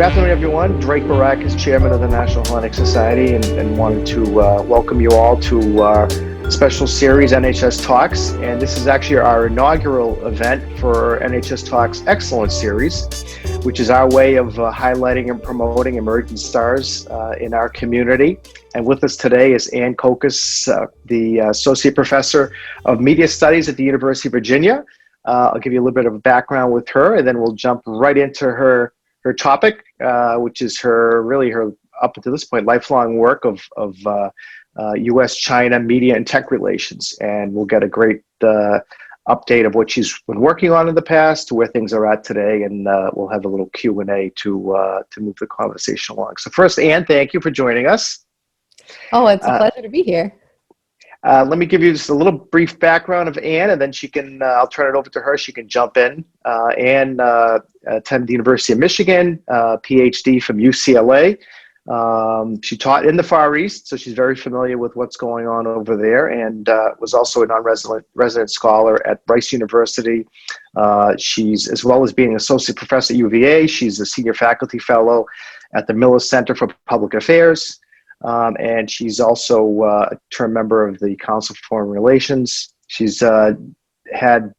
Good afternoon, everyone. Drake Barak is chairman of the National Hellenic Society and wanted to welcome you all to our special series, NHS Talks. And this is actually our inaugural event for NHS Talks Excellence series, which is our way of highlighting and promoting emerging stars in our community. And with us today is Aynne Kokas, the Associate Professor of Media Studies at the University of Virginia. I'll give you a little bit of a background with her, and then we'll jump right into her topic, which is her up until this point lifelong work of US-China media and tech relations, and we'll get a great update of what she's been working on in the past to where things are at today, and we'll have a little Q&A to move the conversation along. So first, Aynne, thank you for joining us. Oh, it's a pleasure to be here. Let me give you just a little brief background of Aynne, and then she can, I'll turn it over to her. She can jump in. Aynne attended the University of Michigan, PhD from UCLA. She taught in the Far East, so she's very familiar with what's going on over there, and was also a non-resident scholar at Rice University. She's, as well as being an associate professor at UVA, she's a senior faculty fellow at the Miller Center for Public Affairs. And she's also a term member of the Council for Foreign Relations. She's had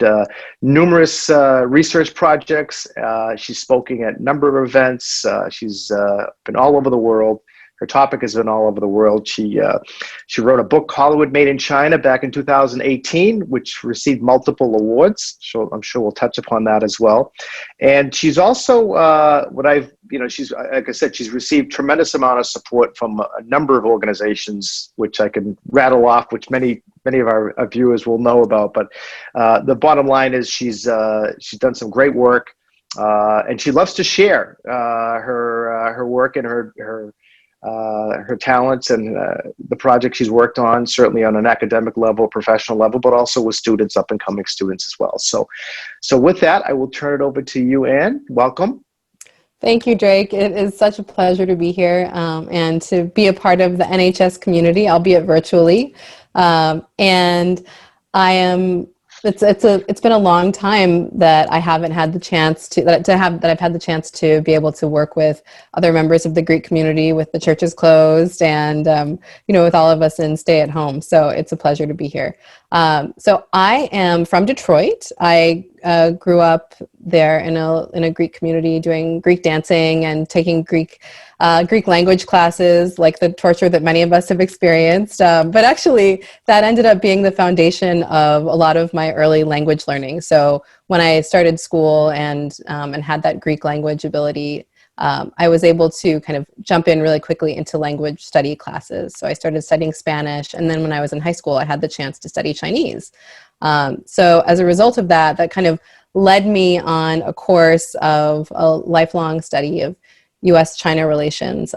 numerous research projects. She's spoken at a number of events. She's been all over the world. Her topic has been all over the world. She wrote a book, Hollywood Made in China, back in 2018, which received multiple awards. So I'm sure we'll touch upon that as well. And she's also she's, like I said, she's received tremendous amount of support from a number of organizations, which I can rattle off, which many of our viewers will know about. But the bottom line is she's done some great work, and she loves to share her work and her talents and the project she's worked on, certainly on an academic level, professional level, but also with students, up and coming students as well. So with that, I will turn it over to you, Aynne. Welcome. Thank you, Drake. It is such a pleasure to be here and to be a part of the NHS community, albeit virtually. And I am. It's been a long time that I haven't had the chance that I've had the chance to be able to work with other members of the Greek community, with the churches closed, and with all of us in stay at home. So it's a pleasure to be here. So I am from Detroit. I grew up there in a Greek community, doing Greek dancing and taking Greek language classes, like the torture that many of us have experienced. But actually, that ended up being the foundation of a lot of my early language learning. So when I started school and had that Greek language ability, I was able to kind of jump in really quickly into language study classes. So I started studying Spanish, and then when I was in high school, I had the chance to study Chinese. So as a result of that, that kind of led me on a course of a lifelong study of US-China relations.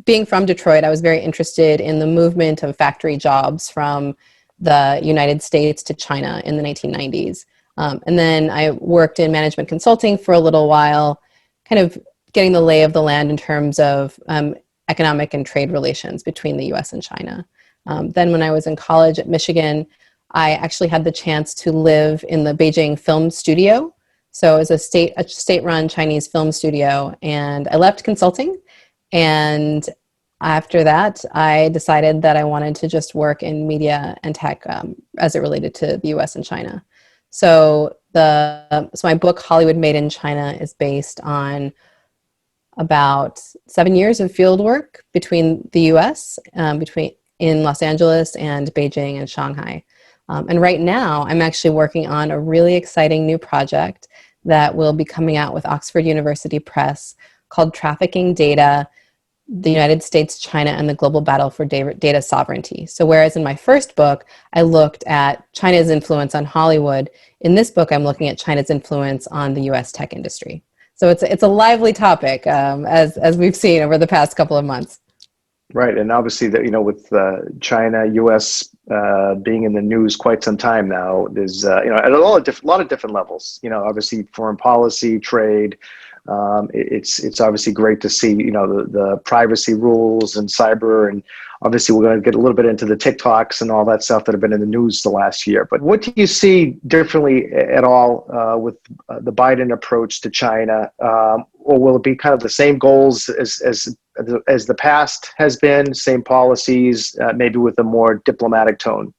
Being from Detroit, I was very interested in the movement of factory jobs from the United States to China in the 1990s. And then I worked in management consulting for a little while, kind of getting the lay of the land in terms of economic and trade relations between the US and China. Then when I was in college at Michigan, I actually had the chance to live in the Beijing film studio. So it was a state-run Chinese film studio, and I left consulting. And after that, I decided that I wanted to just work in media and tech as it related to the US and China. So my book, Hollywood Made in China, is based on about 7 years of field work between the US, in Los Angeles and Beijing and Shanghai. And right now, I'm actually working on a really exciting new project that will be coming out with Oxford University Press called Trafficking Data, the United States, China, and the Global Battle for Data Sovereignty. So whereas in my first book, I looked at China's influence on Hollywood, in this book, I'm looking at China's influence on the US tech industry. So it's a lively topic, as we've seen over the past couple of months. Right, and obviously, with China, U.S. Being in the news quite some time now, there's at a lot of different levels. Obviously, foreign policy, trade, It's obviously great to see, the privacy rules and cyber, and obviously we're going to get a little bit into the TikToks and all that stuff that have been in the news the last year. But what do you see differently at all with the Biden approach to China? Or will it be kind of the same goals as the past has been, same policies, maybe with a more diplomatic tone?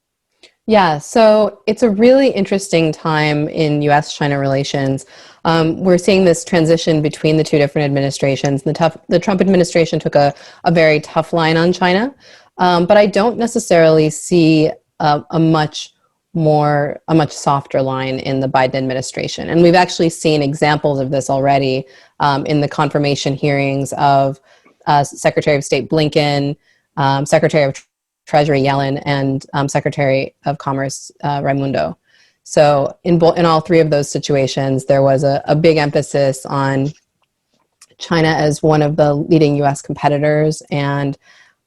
Yeah, so it's a really interesting time in US-China relations. We're seeing this transition between the two different administrations. The Trump administration took a very tough line on China, but I don't necessarily see a much softer line in the Biden administration. And we've actually seen examples of this already in the confirmation hearings of Secretary of State Blinken, Secretary of Treasury Yellen, and Secretary of Commerce Raimundo. So in all three of those situations, there was a big emphasis on China as one of the leading U.S. competitors and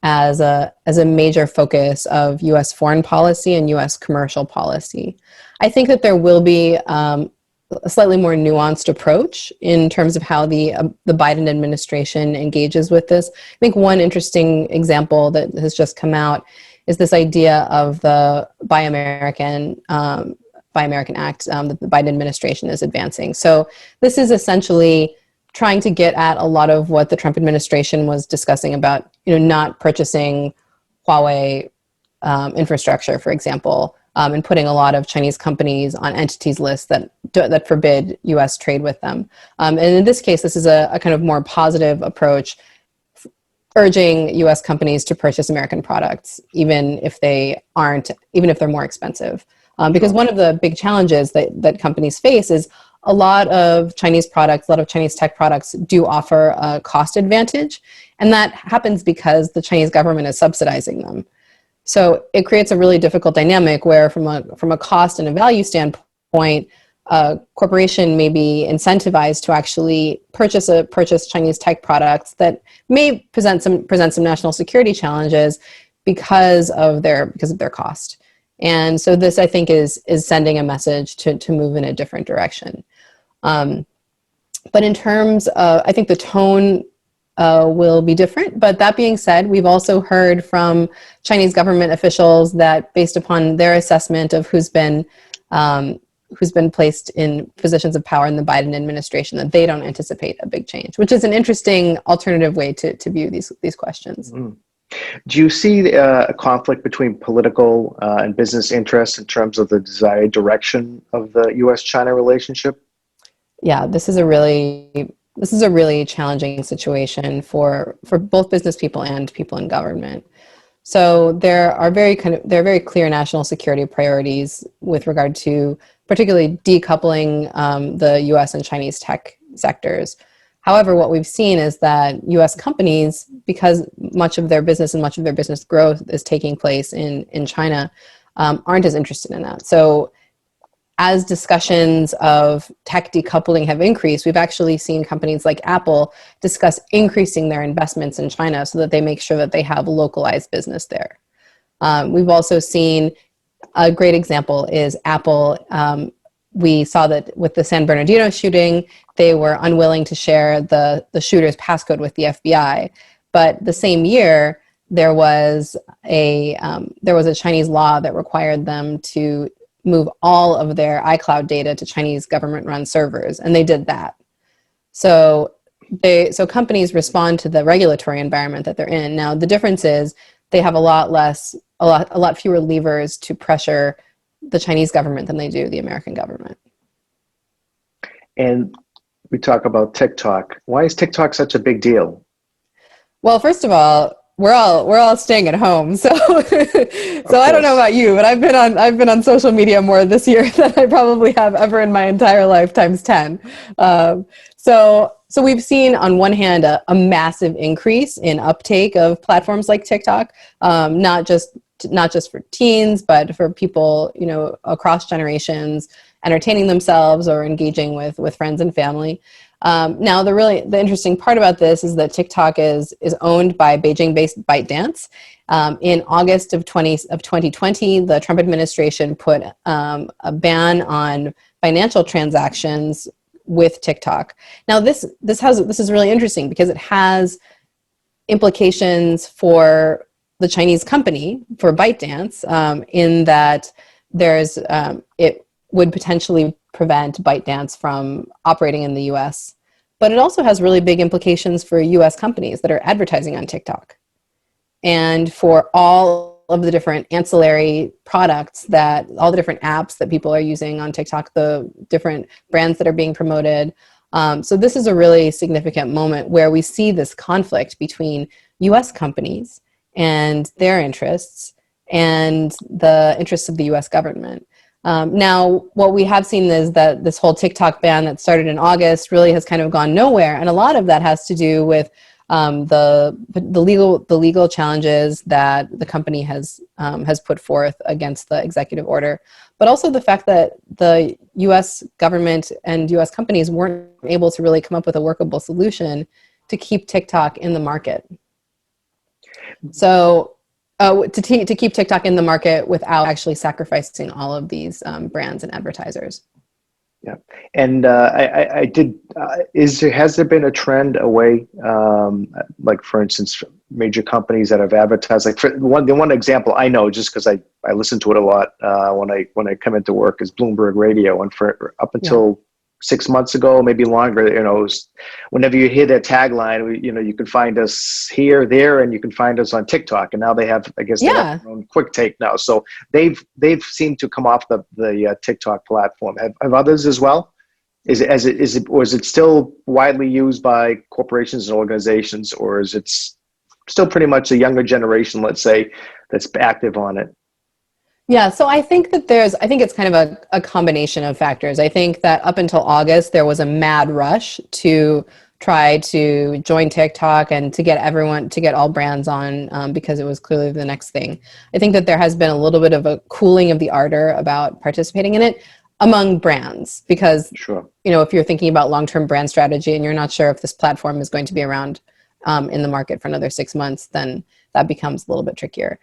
as a major focus of U.S. foreign policy and U.S. commercial policy. I think that there will be a slightly more nuanced approach in terms of how the Biden administration engages with this. I think one interesting example that has just come out is this idea of the Buy American Act that the Biden administration is advancing. So this is essentially trying to get at a lot of what the Trump administration was discussing about, not purchasing Huawei infrastructure, for example, and putting a lot of Chinese companies on entities lists that forbid U.S. trade with them. And in this case, this is a kind of more positive approach, urging U.S. companies to purchase American products, even if they're more expensive. Because one of the big challenges that companies face is a lot of Chinese tech products do offer a cost advantage, and that happens because the Chinese government is subsidizing them. So it creates a really difficult dynamic where from a cost and a value standpoint, a corporation may be incentivized to actually purchase Chinese tech products that may present some national security challenges because of their cost. And so this, I think, is sending a message to move in a different direction. But in terms of, I think the tone will be different. But that being said, we've also heard from Chinese government officials that based upon their assessment of who's been placed in positions of power in the Biden administration, that they don't anticipate a big change, which is an interesting alternative way to view these questions. Mm. Do you see a conflict between political and business interests in terms of the desired direction of the U.S.-China relationship? Yeah, this is a really challenging situation for both business people and people in government. So there are very clear national security priorities with regard to particularly decoupling the U.S. and Chinese tech sectors. However, what we've seen is that U.S. companies, because much of their business and much of their business growth is taking place in China, aren't as interested in that. So as discussions of tech decoupling have increased, we've actually seen companies like Apple discuss increasing their investments in China so that they make sure that they have localized business there. We've also seen a great example is Apple. We saw that with the San Bernardino shooting, they were unwilling to share the shooter's passcode with the FBI. But the same year, there was a Chinese law that required them to move all of their iCloud data to Chinese government-run servers, and they did that. So companies respond to the regulatory environment that they're in. Now, the difference is they have a lot fewer levers to pressure the Chinese government than they do the American government. And we talk about TikTok. Why is TikTok such a big deal? Well, first of all, we're all staying at home, so I don't know about you, but I've been on social media more this year than I probably have ever in my entire life times 10. So we've seen on one hand a massive increase in uptake of platforms like TikTok, not just for teens, but for people across generations, entertaining themselves or engaging with friends and family. Now, the interesting part about this is that TikTok is owned by Beijing-based ByteDance. In August of 2020, the Trump administration put a ban on financial transactions with TikTok. Now, this is really interesting because it has implications for the Chinese company, for ByteDance, in that it would potentially prevent ByteDance from operating in the US. But it also has really big implications for US companies that are advertising on TikTok, and for all of the different ancillary products, all the different apps that people are using on TikTok, the different brands that are being promoted. So this is a really significant moment where we see this conflict between US companies and their interests and the interests of the US government. Now, what we have seen is that this whole TikTok ban that started in August really has kind of gone nowhere, and a lot of that has to do with the legal challenges that the company has put forth against the executive order, but also the fact that the U.S. government and U.S. companies weren't able to really come up with a workable solution to keep TikTok in the market. So to keep TikTok in the market without actually sacrificing all of these brands and advertisers. Yeah, and has there been a trend away, like for instance, major companies that have advertised, like the one example I know, just because I listen to it a lot when I come into work, is Bloomberg Radio, and for up until 6 months ago, maybe longer, it was, whenever you hear their tagline, you can find us here, there, and you can find us on TikTok. And now they have, I guess, they have their own quick take now. So they've seemed to come off the TikTok platform. Have others as well? Is it still widely used by corporations and organizations, or is it still pretty much a younger generation, let's say, that's active on it? Yeah, so I think it's kind of a combination of factors. I think that up until August, there was a mad rush to try to join TikTok and to get all brands on, because it was clearly the next thing. I think that there has been a little bit of a cooling of the ardor about participating in it among brands, because if you're thinking about long-term brand strategy and you're not sure if this platform is going to be around in the market for another 6 months, then that becomes a little bit trickier.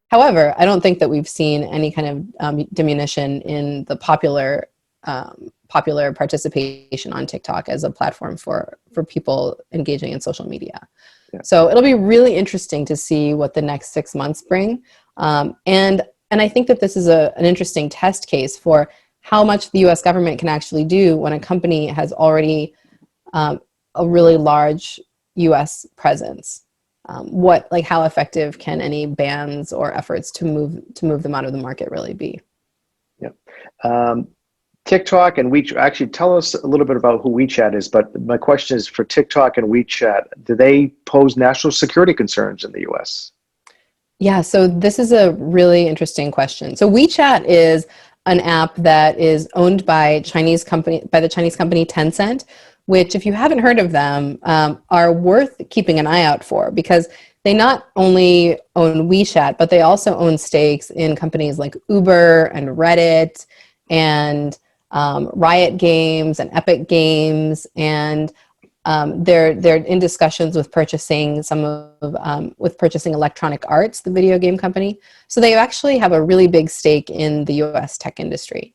However, I don't think that we've seen any kind of diminution in the popular participation on TikTok as a platform for people engaging in social media. Yeah. So it'll be really interesting to see what the next 6 months bring. And I think that this is an interesting test case for how much the US government can actually do when a company has already a really large US presence. How effective can any bans or efforts to move them out of the market really be? Yeah. TikTok and WeChat, actually tell us a little bit about who WeChat is, but my question is, for TikTok and WeChat, do they pose national security concerns in the US? Yeah, so this is a really interesting question. So WeChat is an app that is owned by the Chinese company Tencent, which, if you haven't heard of them, are worth keeping an eye out for, because they not only own WeChat, but they also own stakes in companies like Uber and Reddit and Riot Games and Epic Games, and they're in discussions with purchasing Electronic Arts, the video game company. So they actually have a really big stake in the US tech industry.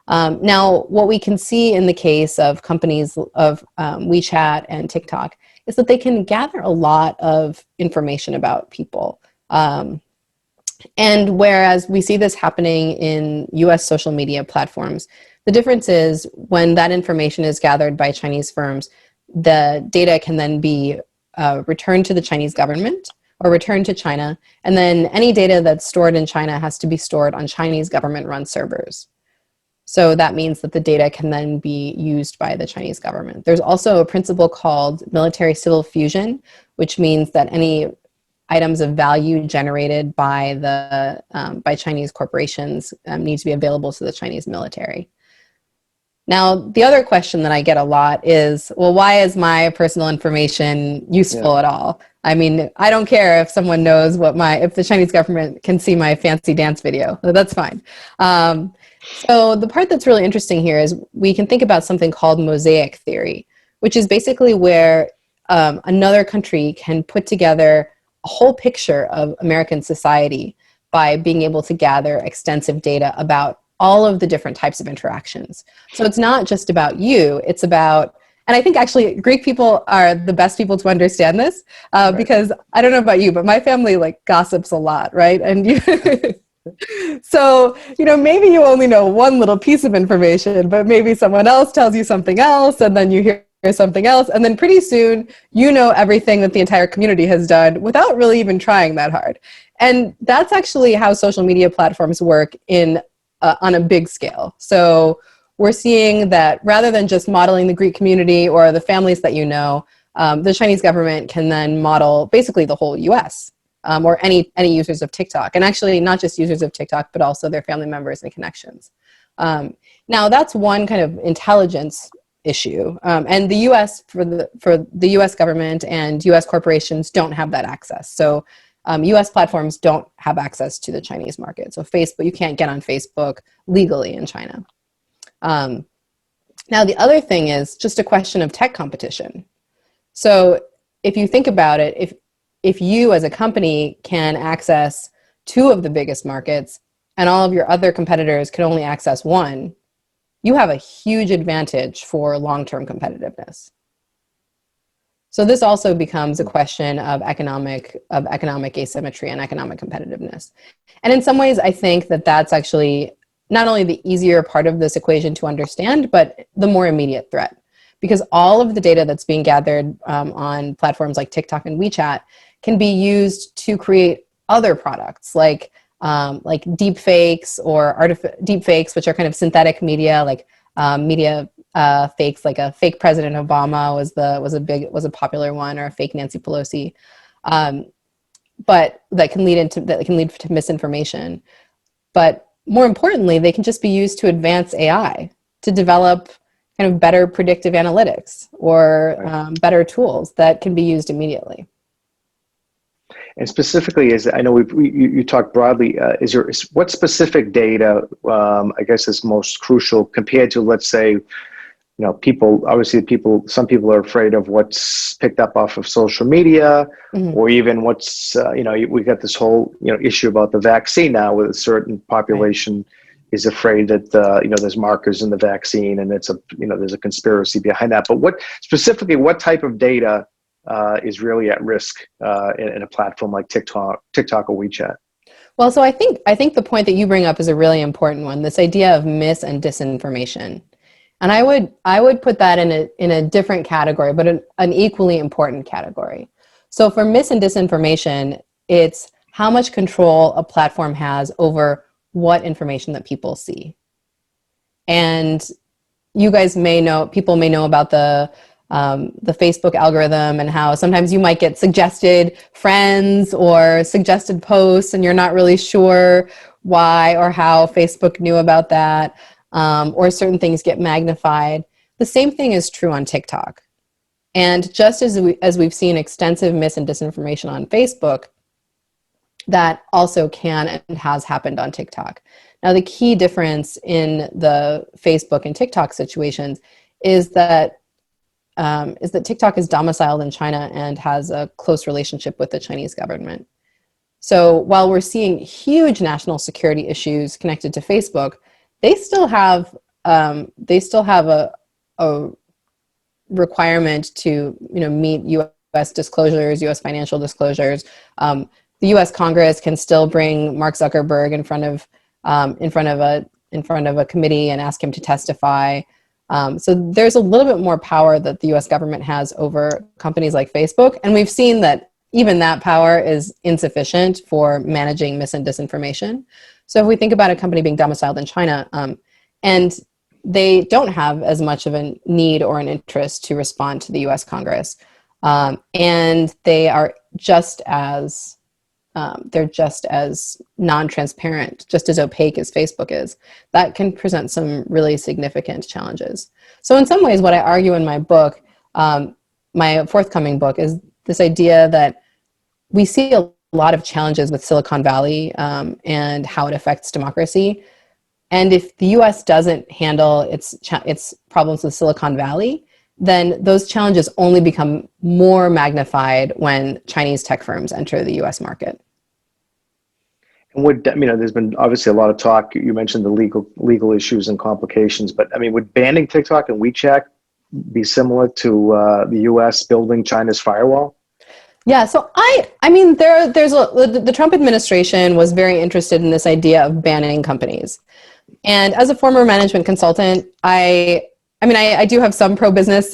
Now, what we can see in the case of companies of WeChat and TikTok is that they can gather a lot of information about people. And whereas we see this happening in US social media platforms, the difference is when that information is gathered by Chinese firms, the data can then be returned to the Chinese government or returned to China. And then any data that's stored in China has to be stored on Chinese government-run servers. So that means that the data can then be used by the Chinese government. There's also a principle called military-civil fusion, which means that any items of value generated by Chinese corporations need to be available to the Chinese military. Now, the other question that I get a lot is, well, why is my personal information useful at all? I mean, I don't care if someone knows if the Chinese government can see my fancy dance video, that's fine. So the part that's really interesting here is we can think about something called mosaic theory, which is basically where another country can put together a whole picture of American society by being able to gather extensive data about all of the different types of interactions. So it's not just about you, it's about, and I think actually Greek people are the best people to understand this, Right. because I don't know about you, but my family like gossips a lot, right? And you, so, maybe you only know one little piece of information, but maybe someone else tells you something else, and then you hear something else, and then pretty soon you know everything that the entire community has done without really even trying that hard. And that's actually how social media platforms work on a big scale. So we're seeing that rather than just modeling the Greek community or the families that you know, the Chinese government can then model basically the whole US. Or any users of TikTok, and actually not just users of TikTok, but also their family members and connections. Now that's one kind of intelligence issue, and the U.S. for the U.S. government and U.S. corporations don't have that access. So U.S. platforms don't have access to the Chinese market. So Facebook, you can't get on Facebook legally in China. Now the other thing is just a question of tech competition. So if you think about it, if you as a company can access two of the biggest markets and all of your other competitors can only access one, you have a huge advantage for long-term competitiveness. So this also becomes a question of economic asymmetry and economic competitiveness. And in some ways, I think that that's actually not only the easier part of this equation to understand, but the more immediate threat. Because all of the data that's being gathered on platforms like TikTok and WeChat can be used to create other products like deep fakes or deep fakes, which are kind of synthetic media, like media fakes, like a fake President Obama was a popular one, or a fake Nancy Pelosi, but that can lead to misinformation. But more importantly, they can just be used to advance AI, to develop kind of better predictive analytics or better tools that can be used immediately. And specifically, I know you talked broadly. What specific data, I guess, is most crucial compared to, let's say, some people are afraid of what's picked up off of social media, or even what's, we got this whole, issue about the vaccine now, with a certain population is afraid that, there's markers in the vaccine and there's a conspiracy behind that. But what type of data is really at risk in a platform like TikTok or WeChat? Well, so I think the point that you bring up is a really important one, this idea of mis and disinformation. And I would put that in a different category, but an equally important category. So for mis and disinformation, it's how much control a platform has over what information that people see. And you guys people may know about the Facebook algorithm and how sometimes you might get suggested friends or suggested posts and you're not really sure why or how Facebook knew about that, or certain things get magnified. The same thing is true on TikTok. And just as we've seen extensive mis and disinformation on Facebook, that also can and has happened on TikTok. Now, the key difference in the Facebook and TikTok situations is that TikTok is domiciled in China and has a close relationship with the Chinese government. So while we're seeing huge national security issues connected to Facebook, they still have a requirement to meet U.S. disclosures, U.S. financial disclosures. The U.S. Congress can still bring Mark Zuckerberg in front of a committee and ask him to testify. So there's a little bit more power that the U.S. government has over companies like Facebook, and we've seen that even that power is insufficient for managing mis and disinformation. So if we think about a company being domiciled in China, and they don't have as much of a need or an interest to respond to the U.S. Congress, and they are they're just as non-transparent, just as opaque as Facebook is, that can present some really significant challenges. So in some ways, what I argue in my book, my forthcoming book, is this idea that we see a lot of challenges with Silicon Valley and how it affects democracy. And if the US doesn't handle its problems with Silicon Valley, then those challenges only become more magnified when Chinese tech firms enter the US market. Would, there's been obviously a lot of talk. You mentioned the legal issues and complications, but I mean, would banning TikTok and WeChat be similar to the U.S. building China's firewall? Yeah, so I mean, the Trump administration was very interested in this idea of banning companies. And as a former management consultant, I do have some pro-business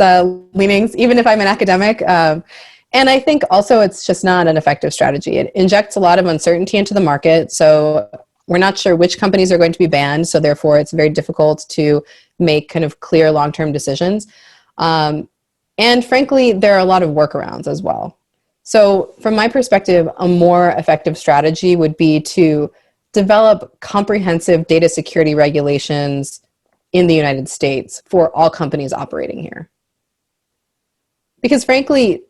leanings, even if I'm an academic. And I think also it's just not an effective strategy. It injects a lot of uncertainty into the market. So we're not sure which companies are going to be banned. So therefore, it's very difficult to make kind of clear long-term decisions. And frankly, there are a lot of workarounds as well. So from my perspective, a more effective strategy would be to develop comprehensive data security regulations in the United States for all companies operating here. Because frankly,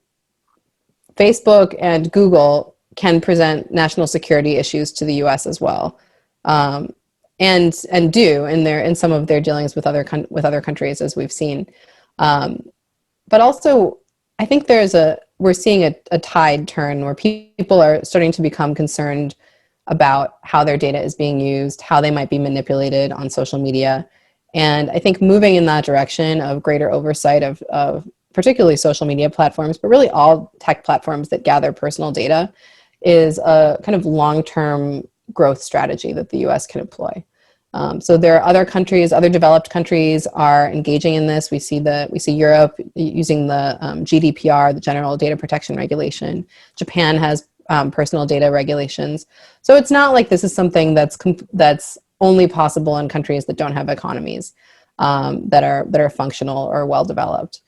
Facebook and Google can present national security issues to the U.S. as well, and do in some of their dealings with other countries, as we've seen. But also, I think we're seeing a tide turn where people are starting to become concerned about how their data is being used, how they might be manipulated on social media. And I think moving in that direction of greater oversight of particularly social media platforms, but really all tech platforms that gather personal data, is a kind of long-term growth strategy that the US can employ. So there are other countries, other developed countries are engaging in this. We see Europe using the GDPR, the General Data Protection Regulation. Japan has personal data regulations. So it's not like this is something that's only possible in countries that don't have economies that are functional or well developed.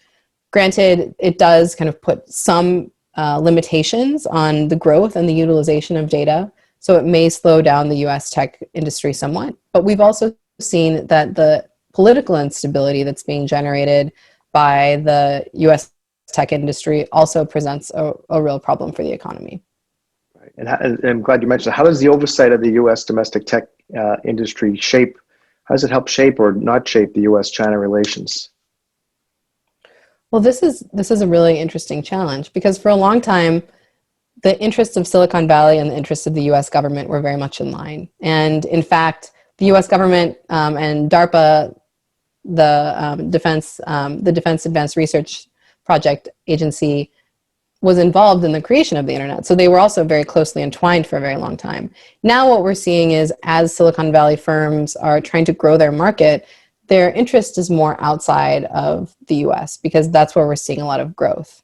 Granted, it does kind of put some limitations on the growth and the utilization of data. So it may slow down the US tech industry somewhat. But we've also seen that the political instability that's being generated by the US tech industry also presents a real problem for the economy. Right. And I'm glad you mentioned, how does the oversight of the US domestic tech industry how does it help shape or not shape the US-China relations? Well, this is a really interesting challenge, because for a long time, the interests of Silicon Valley and the interests of the US government were very much in line. And in fact, the US government and DARPA, the Defense Advanced Research Project Agency, was involved in the creation of the internet. So they were also very closely entwined for a very long time. Now what we're seeing is, as Silicon Valley firms are trying to grow their market, their interest is more outside of the US, because that's where we're seeing a lot of growth.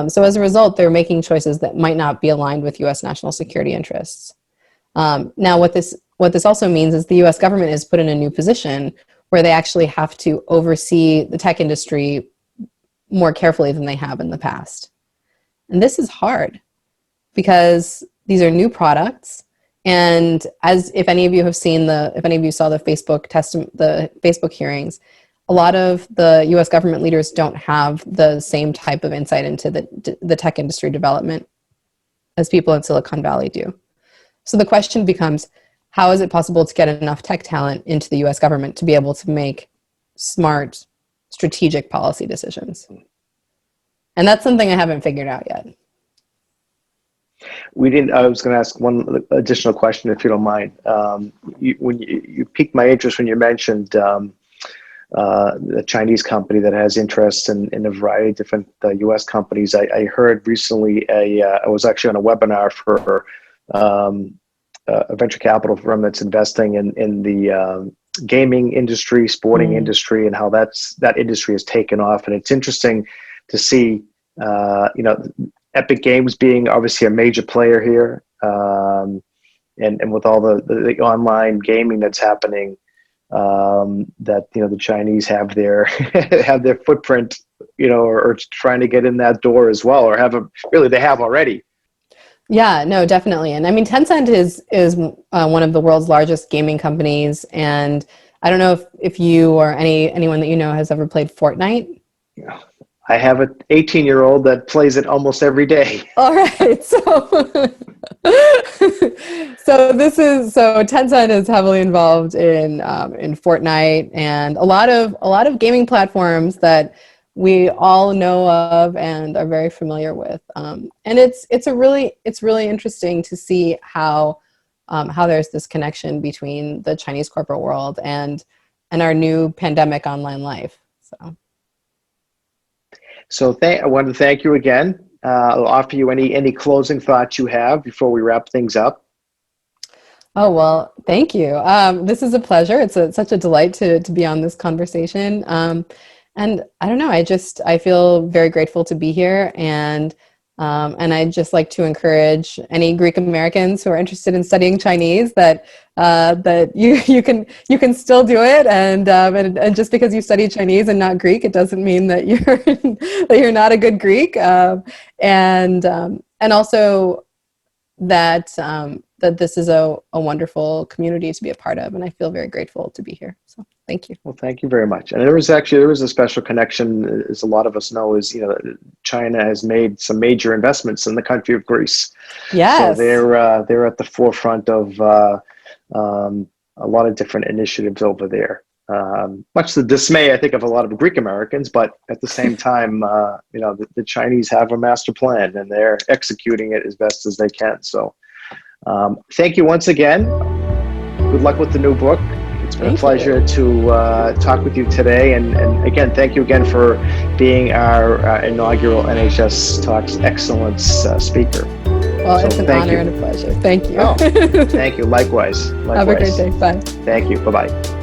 So as a result, they're making choices that might not be aligned with US national security interests. Now, what this also means is the US government is put in a new position where they actually have to oversee the tech industry more carefully than they have in the past. And this is hard, because these are new products. And if any of you saw the Facebook hearings, a lot of the US government leaders don't have the same type of insight into the tech industry development as people in Silicon Valley do. So the question becomes, how is it possible to get enough tech talent into the US government to be able to make smart, strategic policy decisions? And that's something I haven't figured out yet. I was going to ask one additional question, if you don't mind. You piqued my interest when you mentioned the Chinese company that has interest in a variety of different U.S. companies. I heard recently I was actually on a webinar for a venture capital firm that's investing in the gaming industry, sporting industry, and how that industry has taken off. And it's interesting to see, Epic Games being obviously a major player here, and with all the online gaming that's happening, that the Chinese have their have their footprint, or trying to get in that door as well, or they have already. Yeah, no, definitely. And I mean, Tencent is one of the world's largest gaming companies, and I don't know if you or anyone that you know has ever played Fortnite. Yeah. I have an 18-year-old that plays it almost every day. All right, so Tencent is heavily involved in Fortnite and a lot of gaming platforms that we all know of and are very familiar with. And it's really interesting to see how how there's this connection between the Chinese corporate world and our new pandemic online life. So I want to thank you again. I'll offer you any closing thoughts you have before we wrap things up. Oh, well, thank you. This is a pleasure. It's such a delight to be on this conversation. And I don't know, I feel very grateful to be here. And I'd just like to encourage any Greek Americans who are interested in studying Chinese that you can still do it. And just because you study Chinese and not Greek, it doesn't mean that you're not a good Greek. And also that this is a wonderful community to be a part of, and I feel very grateful to be here. So thank you. Well, thank you very much. And there was a special connection, as a lot of us know, China has made some major investments in the country of Greece. Yes. So they're at the forefront of a lot of different initiatives over there. Much to the dismay, I think, of a lot of Greek Americans, but at the same time, the Chinese have a master plan and they're executing it as best as they can. So thank you once again. Good luck with the new book. It's been a pleasure to talk with you today. And again, thank you again for being our inaugural NHS Talks Excellence speaker. Well, it's an honor and a pleasure. Thank you. Oh, thank you. Likewise. Have a great day. Bye. Thank you. Bye-bye.